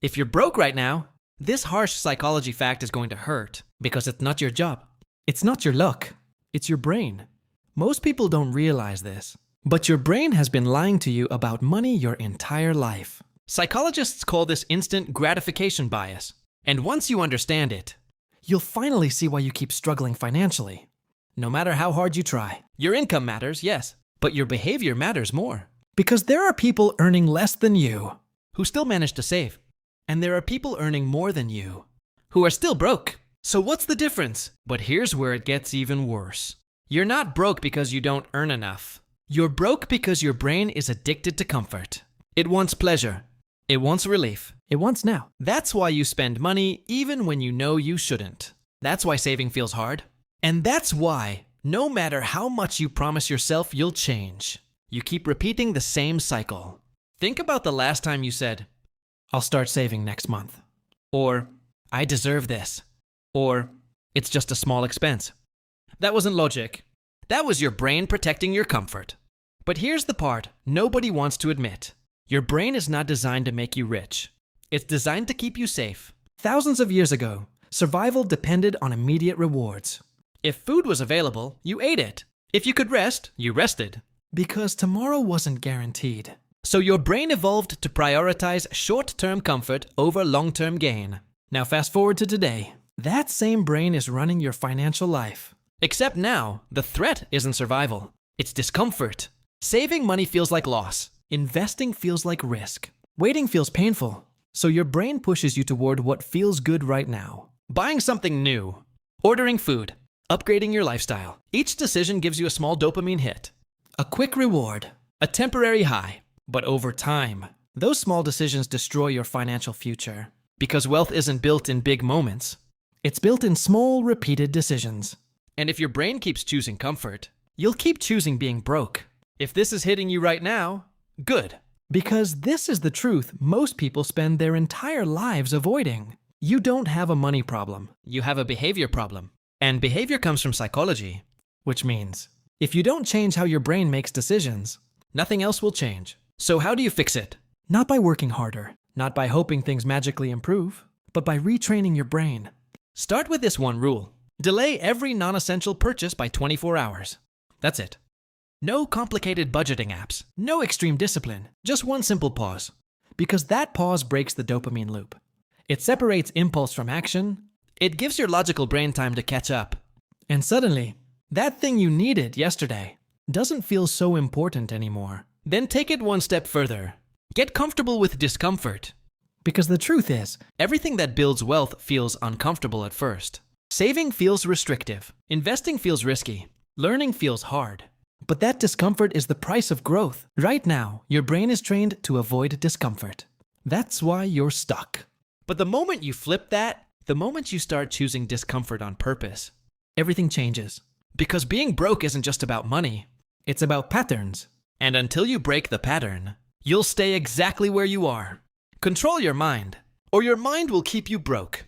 If you're broke right now, this harsh psychology fact is going to hurt because it's not your job. It's not your luck. It's your brain. Most people don't realize this, but your brain has been lying to you about money your entire life. Psychologists call this instant gratification bias. And once you understand it, you'll finally see why you keep struggling financially. No matter how hard you try. Your income matters, yes, but your behavior matters more. Because there are people earning less than you who still manage to save. And there are people earning more than you who are still broke. So what's the difference? But here's where it gets even worse. You're not broke because you don't earn enough. You're broke because your brain is addicted to comfort. It wants pleasure. It wants relief. It wants now. That's why you spend money even when you know you shouldn't. That's why saving feels hard. And that's why, no matter how much you promise yourself you'll change, you keep repeating the same cycle. Think about the last time you said, I'll start saving next month. Or, I deserve this. Or, it's just a small expense. That wasn't logic. That was your brain protecting your comfort. But here's the part nobody wants to admit. Your brain is not designed to make you rich. It's designed to keep you safe. Thousands of years ago, survival depended on immediate rewards. If food was available, you ate it. If you could rest, you rested. Because tomorrow wasn't guaranteed. So your brain evolved to prioritize short-term comfort over long-term gain. Now fast forward to today. That same brain is running your financial life. Except now, the threat isn't survival. It's discomfort. Saving money feels like loss. Investing feels like risk. Waiting feels painful. So your brain pushes you toward what feels good right now. Buying something new. Ordering food. Upgrading your lifestyle. Each decision gives you a small dopamine hit. A quick reward. A temporary high. But over time, those small decisions destroy your financial future. Because wealth isn't built in big moments. It's built in small, repeated decisions. And if your brain keeps choosing comfort, you'll keep choosing being broke. If this is hitting you right now, good. Because this is the truth most people spend their entire lives avoiding. You don't have a money problem. You have a behavior problem. And behavior comes from psychology. Which means, if you don't change how your brain makes decisions, nothing else will change. So how do you fix it? Not by working harder. Not by hoping things magically improve. But by retraining your brain. Start with this one rule. Delay every non-essential purchase by 24 hours. That's it. No complicated budgeting apps. No extreme discipline. Just one simple pause. Because that pause breaks the dopamine loop. It separates impulse from action. It gives your logical brain time to catch up. And suddenly, that thing you needed yesterday doesn't feel so important anymore. Then take it one step further. Get comfortable with discomfort. Because the truth is, everything that builds wealth feels uncomfortable at first. Saving feels restrictive. Investing feels risky. Learning feels hard. But that discomfort is the price of growth. Right now, your brain is trained to avoid discomfort. That's why you're stuck. But the moment you flip that, the moment you start choosing discomfort on purpose, everything changes. Because being broke isn't just about money. It's about patterns. And until you break the pattern, you'll stay exactly where you are. Control your mind, or your mind will keep you broke.